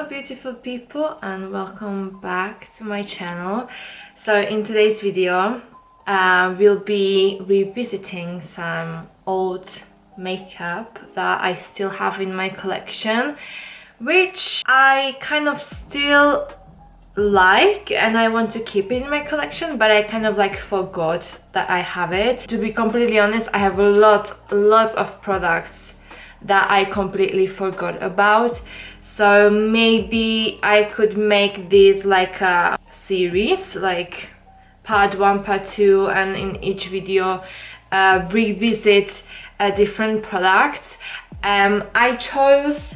beautiful people, and welcome back to my channel. So in today's video we'll be revisiting some old makeup that I still have in my collection, which I kind of still like and I want to keep it in my collection, but I kind of like forgot that I have it. To be completely honest, I have a lot of products that I completely forgot about, so maybe I could make this like a series, like part 1, part 2, and in each video revisit different products. I chose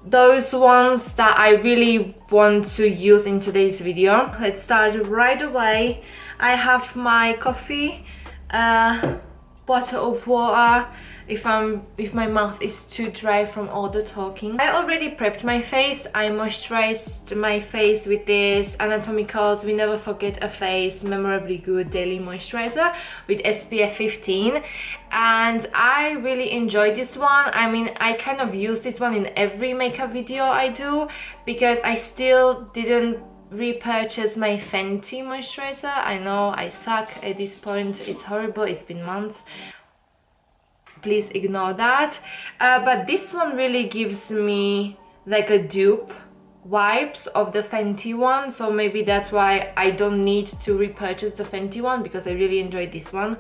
those ones that I really want to use in today's video. Let's start right away. I have my coffee, bottle of water if my mouth is too dry from all the talking. I already prepped my face. I moisturized my face with this Anatomicals We Never Forget a Face Memorably Good Daily Moisturizer with SPF 15, and I really enjoyed this one. I mean, I kind of use this one in every makeup video I do because I still didn't repurchase my Fenty moisturizer. I know I suck at this point, it's horrible, it's been months, please ignore that, but this one really gives me like a dupe vibes of the Fenty one, so maybe that's why I don't need to repurchase the Fenty one, because I really enjoyed this one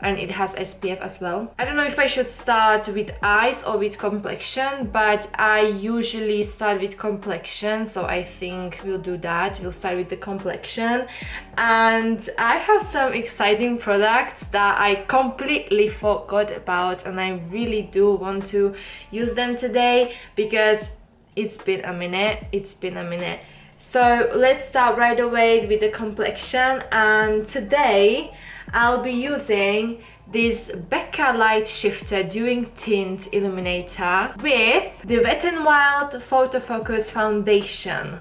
and it has SPF as well. I don't know if I should start with eyes or with complexion, but I usually start with complexion, so I think we'll do that. We'll start with the complexion, and I have some exciting products that I completely forgot about, and I really do want to use them today because it's been a minute. So let's start right away with the complexion, and today I'll be using this Becca Light Shifter Doing Tint Illuminator with the Wet n Wild Photo Focus Foundation.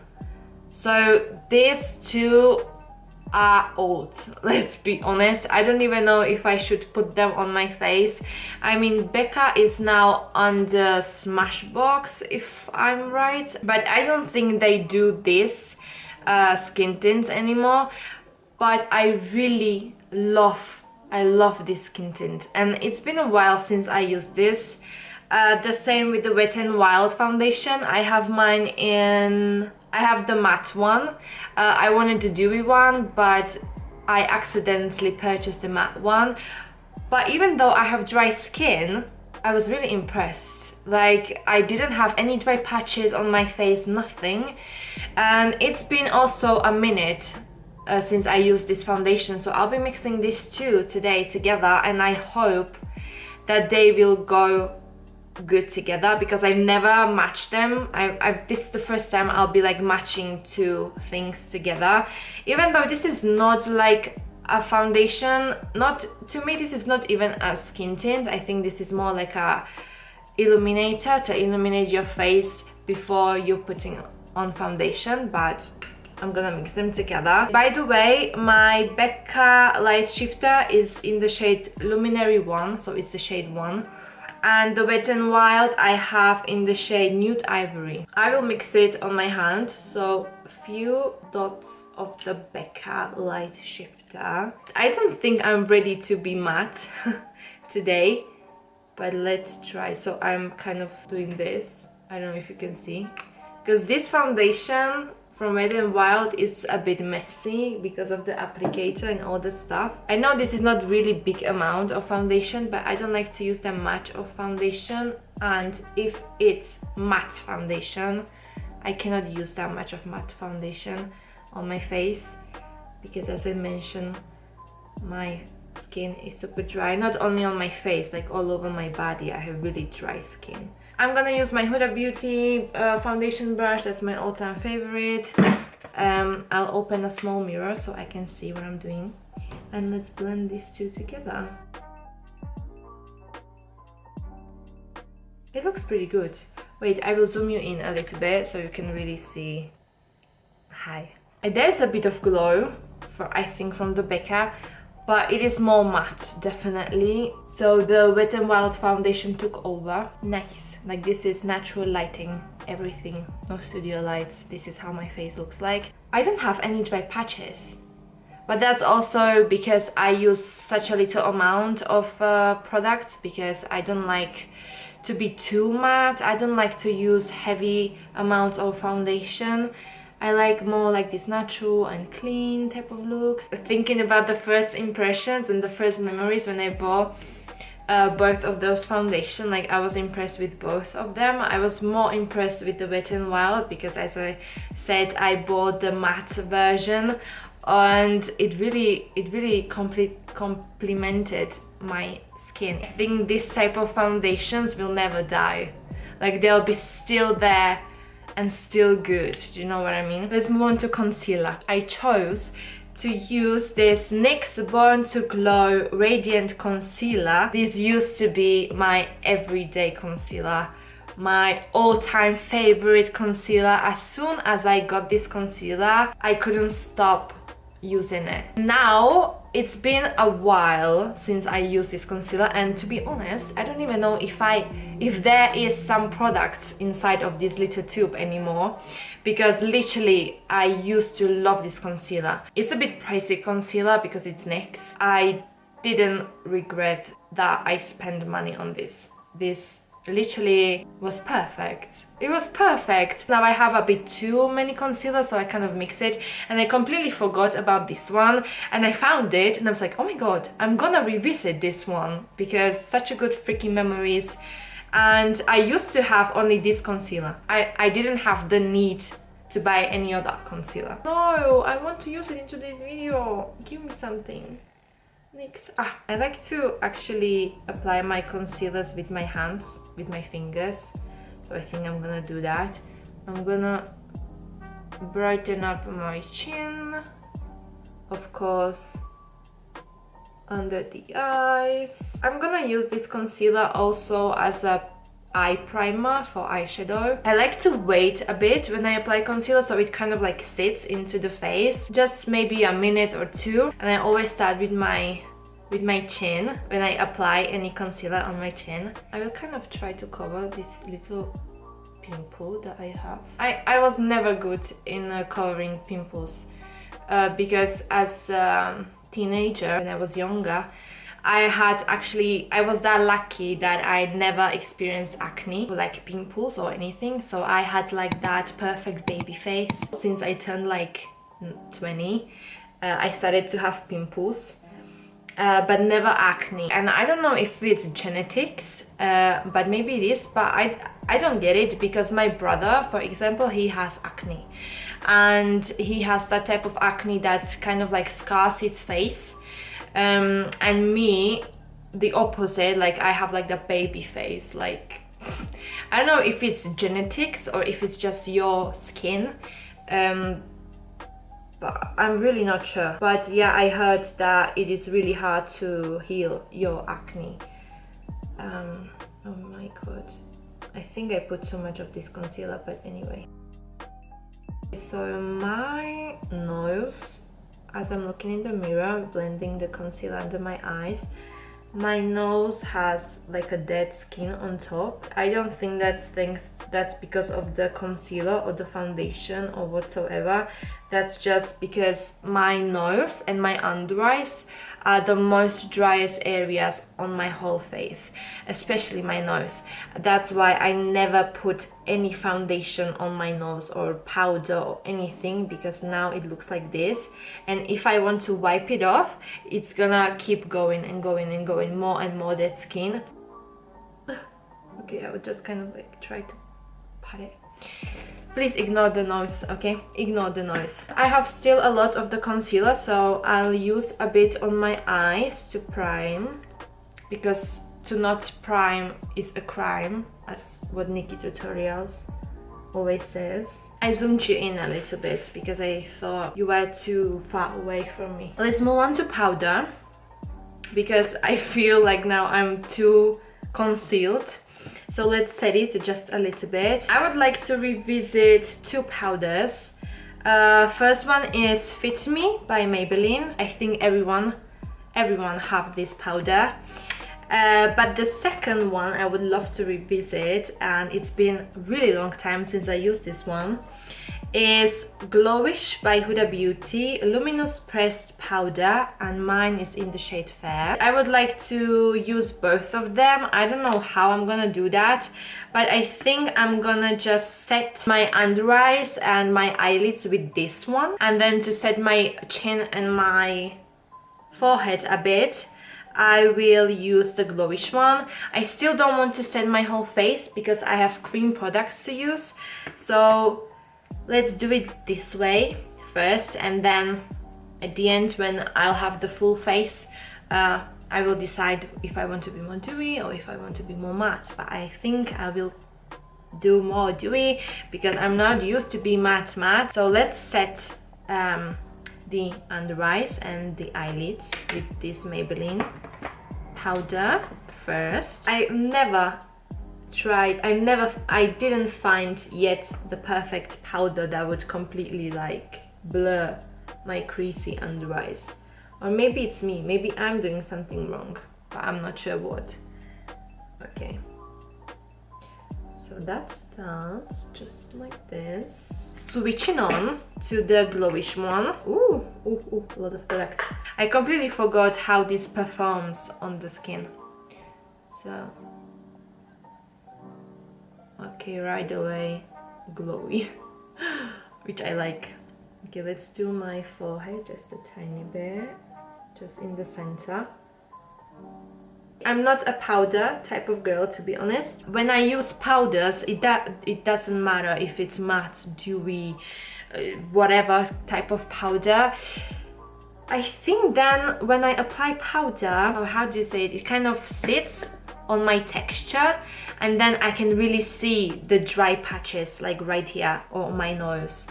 So these two are old, let's be honest. I don't even know if I should put them on my face. I mean, Becca is now under Smashbox if I'm right, but I don't think they do this skin tints anymore. But I really love this skin tint, and it's been a while since I used this. The same with the Wet n Wild foundation. I have the matte one. I wanted the dewy one, but I accidentally purchased the matte one. But even though I have dry skin, I was really impressed. Like, I didn't have any dry patches on my face, nothing. And it's been also a minute since I used this foundation, so I'll be mixing these two today together, and I hope that they will go good together because I never matched them. This is the first time I'll be like matching two things together, even though this is not like a foundation. To me, this is not even a skin tint. I think this is more like a illuminator to illuminate your face before you're putting on foundation, but I'm gonna mix them together. By the way, my Becca Light Shifter is in the shade Luminary 1, so it's the shade 1. And the Wet n Wild I have in the shade Nude Ivory. I will mix it on my hand, so a few dots of the Becca Light Shifter. I don't think I'm ready to be matte today, but let's try. So I'm kind of doing this. I don't know if you can see, because this foundation from Wet n Wild is a bit messy because of the applicator and all the stuff. I know this is not really big amount of foundation, but I don't like to use that much of foundation, and if it's matte foundation, I cannot use that much of matte foundation on my face because, as I mentioned, my skin is super dry. Not only on my face, like all over my body, I have really dry skin. I'm gonna use my Huda Beauty foundation brush. That's my all-time favorite. I'll open a small mirror so I can see what I'm doing, and let's blend these two together. It looks pretty good. Wait, I will zoom you in a little bit so you can really see. Hi. There's a bit of glow, I think, from the Becca, but it is more matte, definitely. So the Wet n Wild foundation took over. Nice. Like, this is natural lighting everything, no studio lights. This is how my face looks like. I don't have any dry patches, but that's also because I use such a little amount of products, because I don't like to be too matte. I don't like to use heavy amounts of foundation. I like more like this natural and clean type of looks. Thinking about the first impressions and the first memories when I bought both of those foundation, like I was impressed with both of them. I was more impressed with the Wet n Wild because, as I said, I bought the matte version, and it really complemented my skin. I think this type of foundations will never die. Like, they'll be still there and still good. Do you know what I mean? Let's move on to concealer. I chose to use this NYX Born to Glow Radiant Concealer. This used to be my everyday concealer, my all-time favorite concealer. As soon as I got this concealer, I couldn't stop using it. Now it's been a while since I used this concealer, and to be honest, I don't even know if there is some products inside of this little tube anymore, because literally I used to love this concealer. It's a bit pricey concealer because it's NYX. I didn't regret that I spent money on this. This literally was perfect. It was perfect. Now I have a bit too many concealers, so I kind of mix it, and I completely forgot about this one, and I found it and I was like, oh my god, I'm gonna revisit this one because such a good freaking memories. And I used to have only this concealer. I didn't have the need to buy any other concealer. No, I want to use it into this video. Give me something. NYX. I like to actually apply my concealers with my hands, with my fingers. So I think I'm gonna do that. I'm gonna brighten up my chin, of course, under the eyes. I'm gonna use this concealer also as a eye primer for eyeshadow. I like to wait a bit when I apply concealer so it kind of like sits into the face, just maybe a minute or two. And I always start with my chin when I apply any concealer on my chin. I will kind of try to cover this little pimple that I have. I was never good in covering pimples because as a teenager, when I was younger, I was that lucky that I never experienced acne, like pimples or anything. So I had like that perfect baby face. Since I turned like 20, I started to have pimples, but never acne. And I don't know if it's genetics, but maybe it is, but I don't get it, because my brother, for example, he has acne. And he has that type of acne that kind of like scars his face. And me, the opposite, like I have like the baby face. Like, I don't know if it's genetics or if it's just your skin, but I'm really not sure. But yeah, I heard that it is really hard to heal your acne. Oh my god, I think I put too much of this concealer, but anyway. So my nose, as I'm looking in the mirror, blending the concealer under my eyes, my nose has like a dead skin on top. I don't think that's because of the concealer or the foundation or whatsoever. That's just because my nose and my under eyes are the most driest areas on my whole face, especially my nose. That's why I never put any foundation on my nose or powder or anything, because now it looks like this, and if I want to wipe it off, it's gonna keep going and going and going, more and more dead skin. Okay, I would just kind of like try to pat it. Please ignore the noise, okay? Ignore the noise. I have still a lot of the concealer, so I'll use a bit on my eyes to prime, because to not prime is a crime, as what Nikki Tutorials always says. I zoomed you in a little bit because I thought you were too far away from me. Let's move on to powder, because I feel like now I'm too concealed. So let's set it just a little bit. I would like to revisit two powders. First one is Fit Me by Maybelline. I think everyone have this powder. But the second one I would love to revisit, and it's been a really long time since I used this one, is GLOWISH by Huda Beauty Luminous Pressed Powder, and mine is in the shade Fair. I would like to use both of them. I don't know how I'm gonna do that, but I think I'm gonna just set my under eyes and my eyelids with this one, and then to set my chin and my forehead a bit, I will use the GLOWISH one. I still don't want to set my whole face because I have cream products to use, so let's do it this way first, and then at the end, when I'll have the full face, I will decide if I want to be more dewy or if I want to be more matte. But I think I will do more dewy because I'm not used to be matte. So let's set the under eyes and the eyelids with this Maybelline powder first. I didn't find yet the perfect powder that would completely like blur my creasy under eyes. Or maybe it's me, maybe I'm doing something wrong, but I'm not sure what. Okay, so that's that, just like this. Switching on to the GLOWISH one. Ooh, a lot of products. I completely forgot how this performs on the skin. So okay, right away, glowy, which I like. Okay, let's do my forehead just a tiny bit, just in the center. I'm not a powder type of girl, to be honest. When I use powders, it doesn't matter if it's matte, dewy, whatever type of powder. I think then when I apply powder, or how do you say it, it kind of sits on my texture, and then I can really see the dry patches, like right here, or on my nose,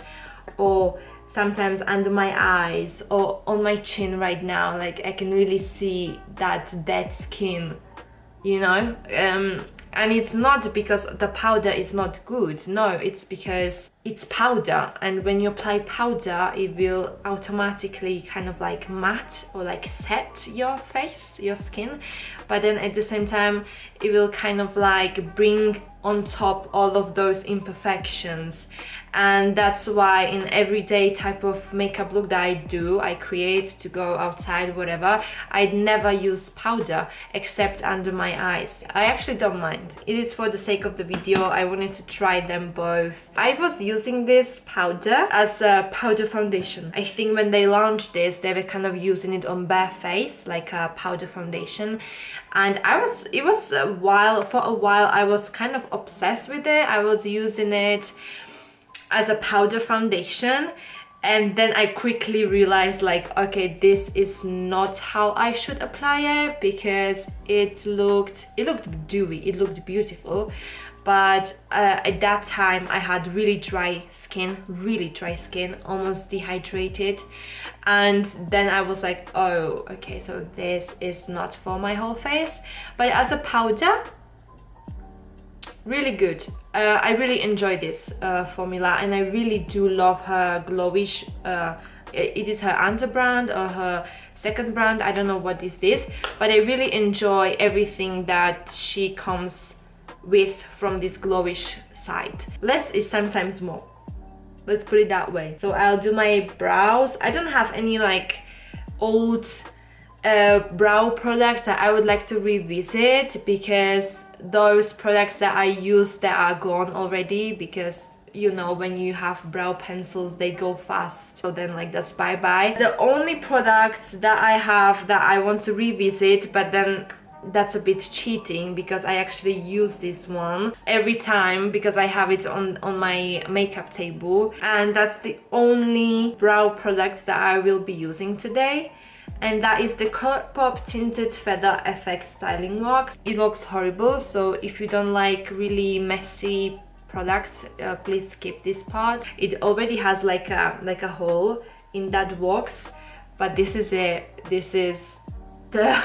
or sometimes under my eyes, or on my chin right now. Like I can really see that dead skin, you know? And it's not because the powder is not good, no, it's because it's powder, and when you apply powder, it will automatically kind of like matte or like set your face, your skin, but then at the same time, it will kind of like bring on top all of those imperfections. And that's why in everyday type of makeup look that I create to go outside, whatever, I'd never use powder except under my eyes. I actually don't mind. It is for the sake of the video. I wanted to try them both. I was using this powder as a powder foundation. I think when they launched this, they were kind of using it on bare face, like a powder foundation. And for a while I was kind of obsessed with it. I was using it as a powder foundation, and then I quickly realized, like, okay, this is not how I should apply it, because it looked dewy, it looked beautiful, but at that time I had really dry skin, almost dehydrated, and then I was like, oh, okay, so this is not for my whole face. But as a powder, really good. I really enjoy this formula, and I really do love her GLOWISH. It is her under brand or her second brand, I don't know what is this, but I really enjoy everything that she comes with from this GLOWISH side. Less is sometimes more, let's put it that way. So I'll do my brows. I don't have any like old brow products that I would like to revisit, because those products that I use that are gone already, because you know, when you have brow pencils, they go fast, so then like that's bye-bye. The only products that I have that I want to revisit, but then that's a bit cheating because I actually use this one every time because I have it on my makeup table, and that's the only brow product that I will be using today. And that is the ColourPop Tinted Feather Effect Styling Wax. It looks horrible, so if you don't like really messy products, please skip this part. It already has like a hole in that wax, but this is it. This is the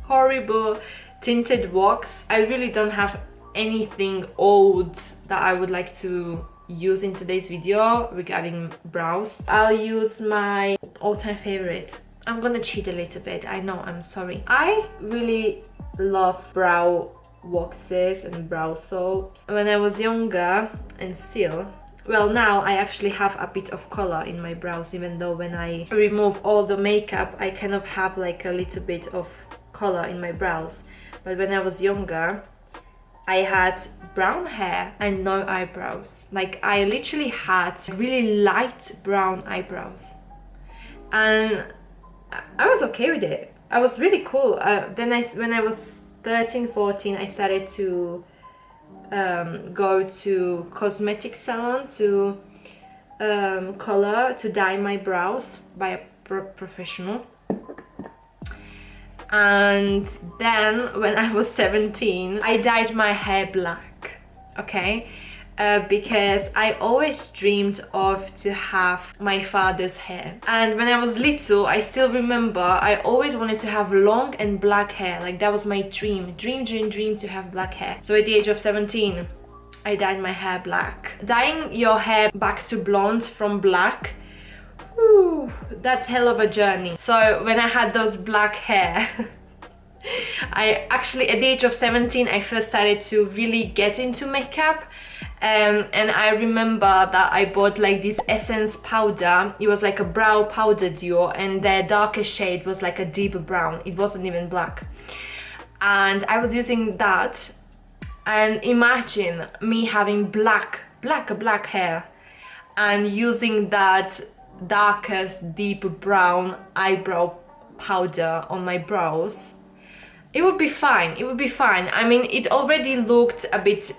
horrible tinted wax. I really don't have anything old that I would like to use in today's video regarding brows. I'll use my all-time favorite I'm gonna cheat a little bit, I know, I'm sorry. I really love brow waxes and brow soaps. When I was younger, and still, well, now I actually have a bit of color in my brows, even though when I remove all the makeup, I kind of have like a little bit of color in my brows. But when I was younger, I had brown hair and no eyebrows. Like, I literally had really light brown eyebrows. And I was okay with it. I was really cool. Then when I was 13, 14, I started to go to cosmetic salon to color, to dye my brows by a professional. And then when I was 17, I dyed my hair black, okay? Because I always dreamed of to have my father's hair. And when I was little, I still remember, I always wanted to have long and black hair. Like, that was my dream to have black hair. So at the age of 17, I dyed my hair black. Dyeing your hair back to blonde from black, whew, that's hell of a journey. So when I had those black hair, I actually, at the age of 17, I first started to really get into makeup. And I remember that I bought like this Essence powder. It was like a brow powder duo, and the darkest shade was like a deep brown. It wasn't even black. And I was using that, and imagine me having black hair and using that darkest deep brown eyebrow powder on my brows. It would be fine, it would be fine. I mean, it already looked a bit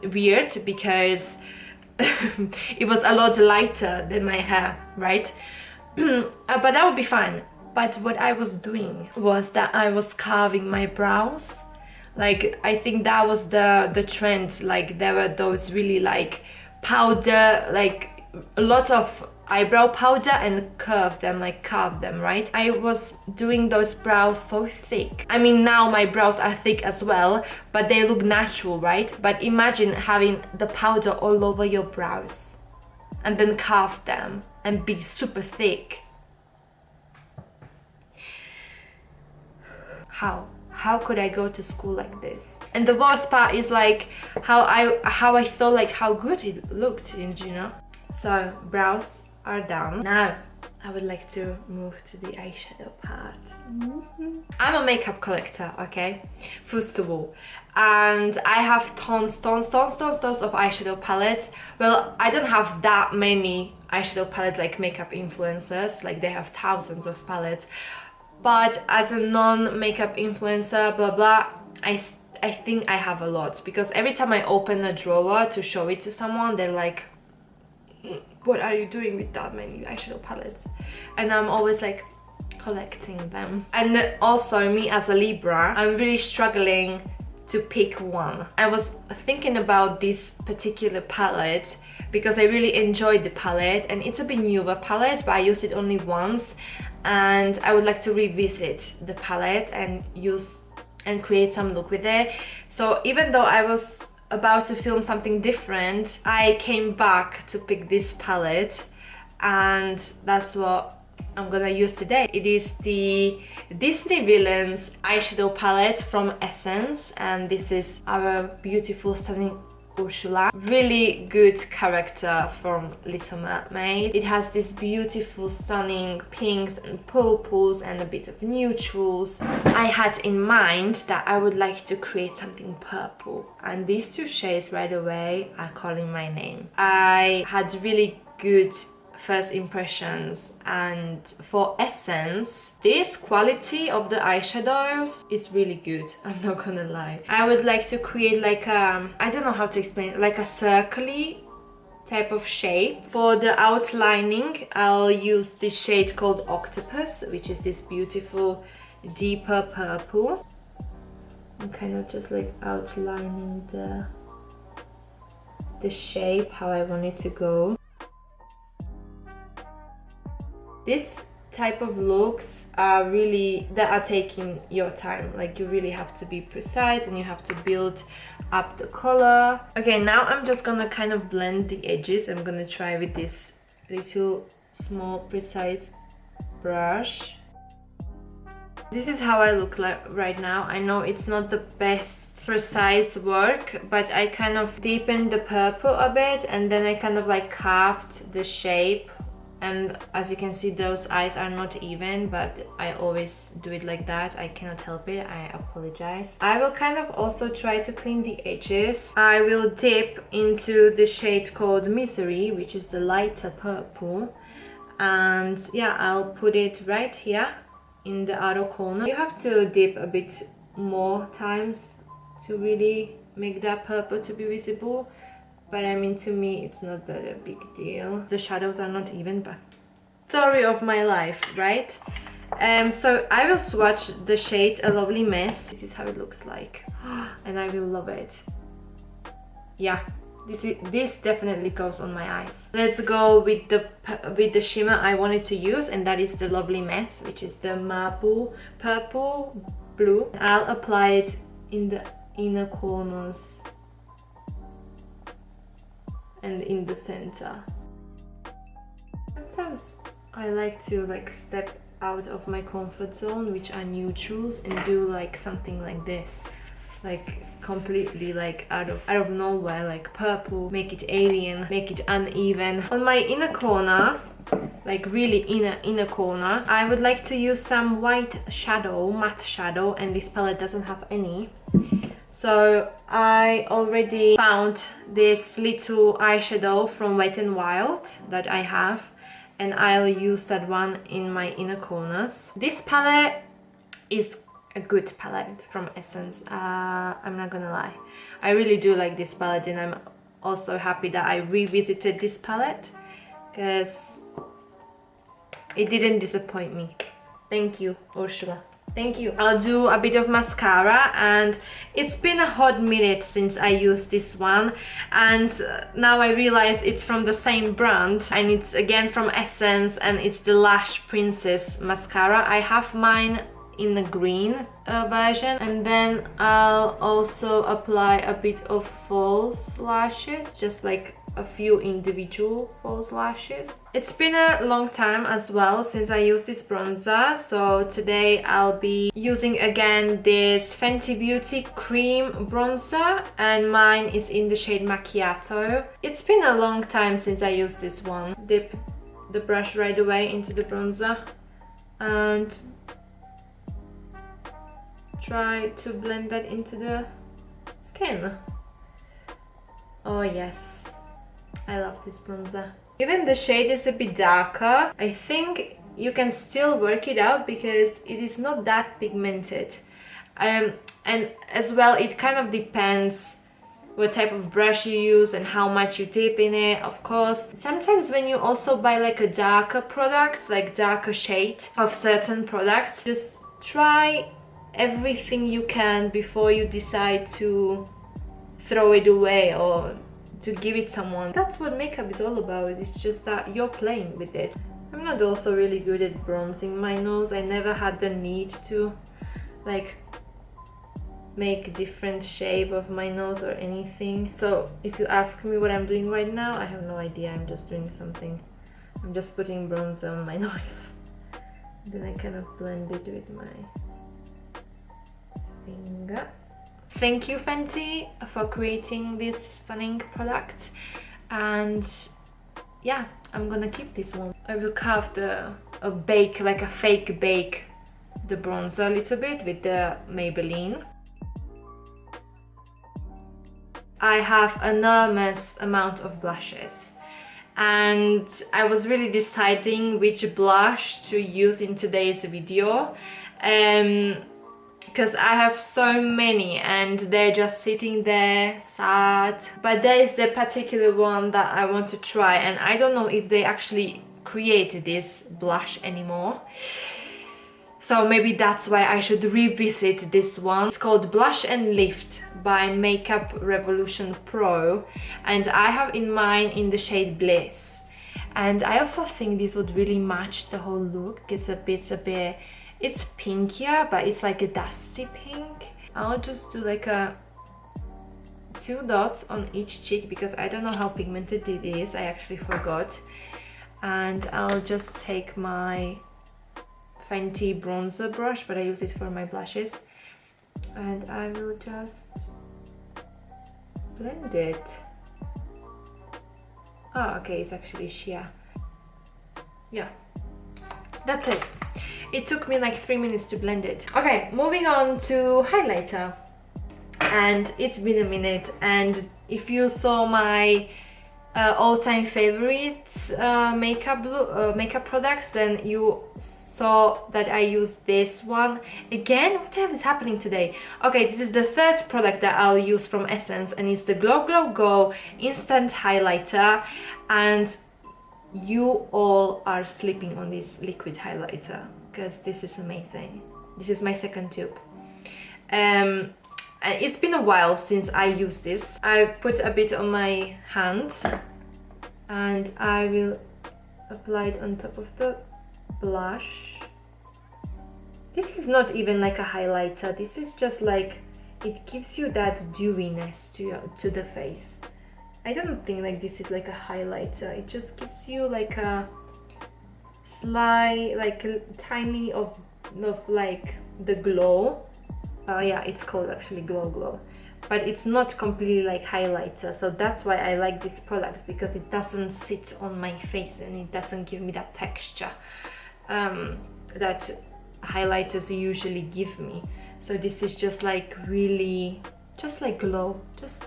weird because it was a lot lighter than my hair, right? But that would be fine. But what I was doing was that I was carving my brows. Like, I think that was the trend. Like, there were those really like powder, like a lot of eyebrow powder, and carve them, right? I was doing those brows so thick. I mean, now my brows are thick as well, but they look natural, right? But imagine having the powder all over your brows and then carve them and be super thick. How could I go to school like this? And the worst part is like how I thought like how good it looked, you know? So brows are done. Now I would like to move to the eyeshadow part. I'm a makeup collector, okay? First of all. And I have tons of eyeshadow palettes. Well, I don't have that many eyeshadow palettes like makeup influencers, like they have thousands of palettes. But as a non-makeup influencer, blah blah, I think I have a lot, because every time I open a drawer to show it to someone, they're like, what are you doing with that many eyeshadow palettes? And I'm always like collecting them. And also, me as a Libra, I'm really struggling to pick one. I was thinking about this particular palette because I really enjoyed the palette, and it's a bit newer palette, but I used it only once, and I would like to revisit the palette and use and create some look with it. So even though I was about to film something different, I came back to pick this palette, and that's what I'm gonna use today. It is the Disney Villains eyeshadow palette from Essence, and this is our beautiful, stunning Ursula. Really good character from Little Mermaid. It has this beautiful, stunning pinks and purples and a bit of neutrals. I had in mind that I would like to create something purple, and these two shades right away are calling my name. I had really good first impressions, and for Essence, this quality of the eyeshadows is really good, I'm not gonna lie. I would like to create like I don't know how to explain it, like a circly type of shape. For the outlining, I'll use this shade called Octopus, which is this beautiful deeper purple. I'm kind of just like outlining the shape how I want it to go. This type of looks are really, that are taking your time. Like, you really have to be precise and you have to build up the color. Okay, now I'm just gonna kind of blend the edges. I'm gonna try with this little small precise brush. This is how I look like right now. I know it's not the best precise work, but I kind of deepened the purple a bit and then I kind of like carved the shape. And as you can see, those eyes are not even, but I always do it like that. I cannot help it, I apologize. I will kind of also try to clean the edges. I will dip into the shade called Misery, which is the lighter purple. And yeah, I'll put it right here in the outer corner. You have to dip a bit more times to really make that purple to be visible. But I mean, to me, it's not that a big deal. The shadows are not even, but story of my life, right? So I will swatch the shade A Lovely Mess. This is how it looks like. And I will love it. Yeah, this definitely goes on my eyes. Let's go with the shimmer I wanted to use, and that is the Lovely Mess, which is the Marble Purple Blue. I'll apply it in the inner corners and in the center. Sometimes I like to step out of my comfort zone, which are neutrals, and do like something like this, like completely like out of nowhere, like purple, make it alien, make it uneven. On my inner corner, like really inner corner, I would like to use some white shadow, matte shadow, and this palette doesn't have any. So I already found this little eyeshadow from Wet n Wild that I have, and I'll use that one in my inner corners. This palette is a good palette from Essence. I'm not gonna lie, I really do like this palette, and I'm also happy that I revisited this palette because it didn't disappoint me. Thank you, Ursula. Thank you. I'll do a bit of mascara, and it's been a hot minute since I used this one, and now I realize it's from the same brand, and it's again from Essence, and it's the Lash Princess mascara. I have mine in the green version, and then I'll also apply a bit of false lashes, just like a few individual false lashes. It's been a long time as well since I used this bronzer, so today I'll be using again this Fenty Beauty cream bronzer, and mine is in the shade Macchiato. It's been a long time since I used this one. Dip the brush right away into the bronzer and try to blend that into the skin. Oh yes, I love this bronzer. Even the shade is a bit darker, I think you can still work it out because it is not that pigmented. And as well, it kind of depends what type of brush you use and how much you dip in it, of course. Sometimes when you also buy like a darker product, like darker shade of certain products, just try everything you can before you decide to throw it away or to give it someone. That's what makeup is all about. It's just that you're playing with it. I'm not also really good at bronzing my nose. I never had the need to like make different shape of my nose or anything. So if you ask me what I'm doing right now, I have no idea. I'm just doing something. I'm just putting bronzer on my nose. Then I kind of blend it with my finger. Thank you, Fenty, for creating this stunning product. And yeah, I'm gonna keep this one. I will carve a bake, like a fake bake, the bronzer a little bit with the Maybelline. I have an enormous amount of blushes, and I was really deciding which blush to use in today's video. Because I have so many and they're just sitting there sad, but there is the particular one that I want to try, and I don't know if they actually create this blush anymore, so maybe that's why I should revisit this one. It's called Blush and Lift by Makeup Revolution Pro, and I have in mine in the shade Bliss, and I also think this would really match the whole look. It's a bit it's pinkier, but it's like a dusty pink. I'll just do like a 2 dots on each cheek because I don't know how pigmented it is. I actually forgot. And I'll just take my Fenty bronzer brush, but I use it for my blushes. And I will just blend it. Oh, okay, it's actually sheer. Yeah, that's it. It took me like 3 minutes to blend it. Okay, moving on to highlighter. And it's been a minute, and if you saw my all-time favorites makeup products, then you saw that I used this one again. What the hell is happening today? Okay, this is the third product that I'll use from Essence, and it's the Glow Glow Go Instant Highlighter. And you all are sleeping on this liquid highlighter because this is amazing. This is my second tube. And it's been a while since I used this. I put a bit on my hands and I will apply it on top of the blush. This is not even like a highlighter. This is just like, it gives you that dewiness to the face. I don't think like this is like a highlighter. It just gives you like a slight, like a tiny of like the glow. Yeah, it's called actually Glow Glow, but it's not completely like highlighter. So that's why I like this product, because it doesn't sit on my face and it doesn't give me that texture that highlighters usually give me. So this is just like really, just like glow. Just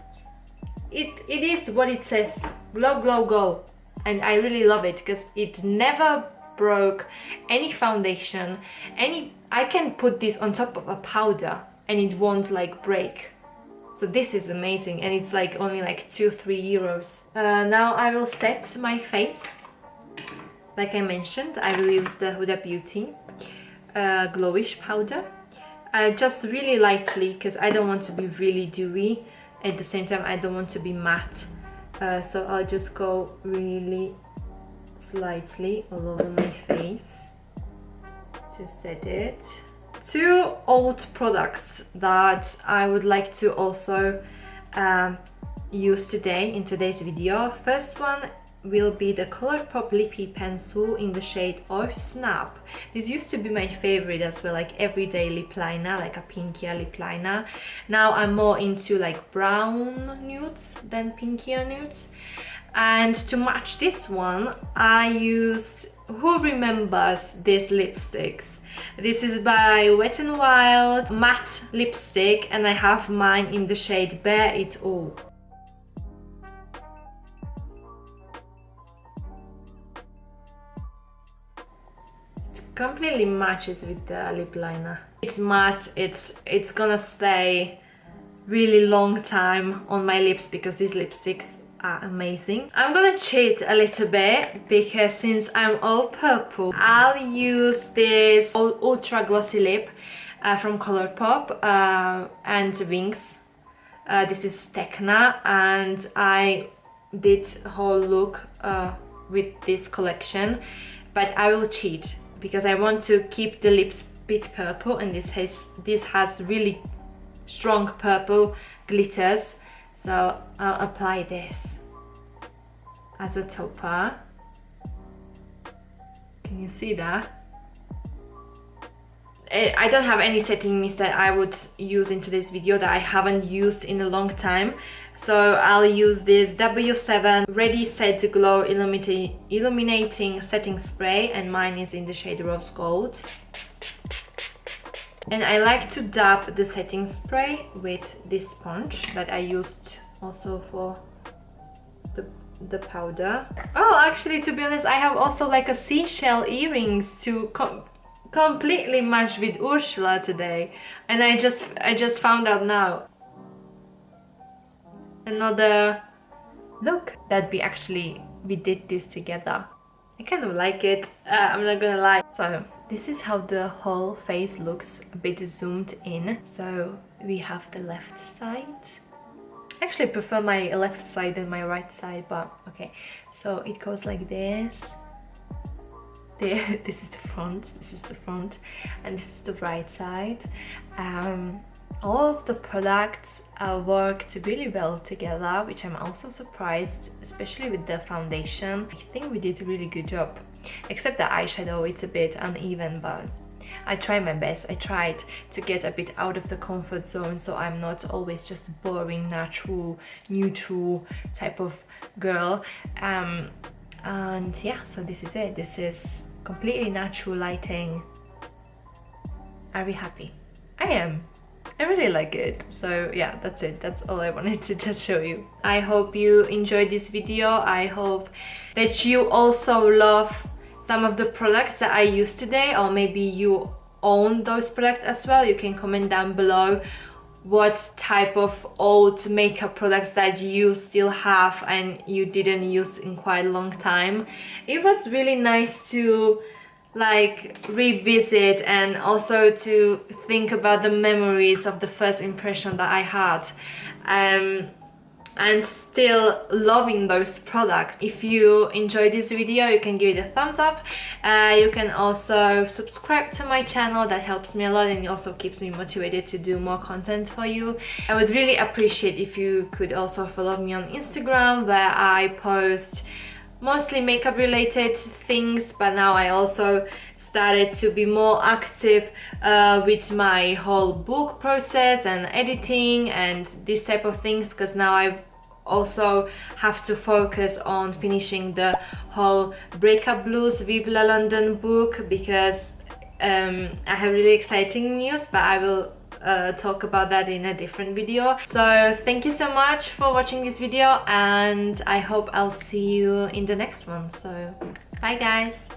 it is what it says, Glow Glow Go, and I really love it because it never broke any foundation. I can put this on top of a powder and it won't like break. So this is amazing, and it's like only like 2-3 euros. Now I will set my face. Like I mentioned, I will use the Huda Beauty Glowish powder, just really lightly because I don't want to be really dewy. At the same time, I don't want to be matte. So I'll just go really slightly all over my face to set it. Two old products that I would like to also use today in today's video. First one will be the Colourpop Lippy Pencil in the shade Or Snap. This used to be my favorite as well, like everyday lip liner, like a pinkier lip liner. Now I'm more into like brown nudes than pinkier nudes. And to match this one, I used, who remembers these lipsticks? This is by Wet n Wild matte lipstick, and I have mine in the shade Bare It All. It completely matches with the lip liner. It's matte, it's gonna stay really long time on my lips because these lipsticks are amazing. I'm gonna cheat a little bit because since I'm all purple, I'll use this ultra glossy lip from Colourpop and Wings. This is Tekna, and I did a whole look with this collection, but I will cheat because I want to keep the lips a bit purple, and this has really strong purple glitters. So I'll apply this as a topper. Can you see that? I don't have any setting mist that I would use in today's video that I haven't used in a long time. So I'll use this W7 Ready Set to Glow Illuminating Setting Spray, and mine is in the shade Rose Gold. And I like to dab the setting spray with this sponge that I used also for the powder. Oh, actually, to be honest, I have also like a seashell earrings to completely match with Ursula today, and I just found out now. Another look that we did this together. I kind of like it, I'm not gonna lie. So this is how the whole face looks, a bit zoomed in. So we have the left side. Actually, I prefer my left side than my right side, but okay. So it goes like this. This is the front, and this is the right side. All of the products worked really well together, which I'm also surprised, especially with the foundation. I think we did a really good job, except the eyeshadow, it's a bit uneven, but I try my best. I tried to get a bit out of the comfort zone, so I'm not always just boring, natural, neutral type of girl. And yeah, so this is it. This is completely natural lighting. Are we happy? I am. I really like it. So yeah, that's it. That's all I wanted to just show you. I hope you enjoyed this video. I hope that you also love some of the products that I used today, or maybe you own those products as well. You can comment down below what type of old makeup products that you still have and you didn't use in quite a long time. It was really nice to like revisit and also to think about the memories of the first impression that I had, and still loving those products. If you enjoyed this video, you can give it a thumbs up. You can also subscribe to my channel. That helps me a lot, and it also keeps me motivated to do more content for you. I would really appreciate if you could also follow me on Instagram, where I post mostly makeup related things, but now I also started to be more active with my whole book process and editing and this type of things, because now I also have to focus on finishing the whole Breakup Blues with La London book, because I have really exciting news, but I will talk about that in a different video. So thank you so much for watching this video, and I hope I'll see you in the next one. So bye guys.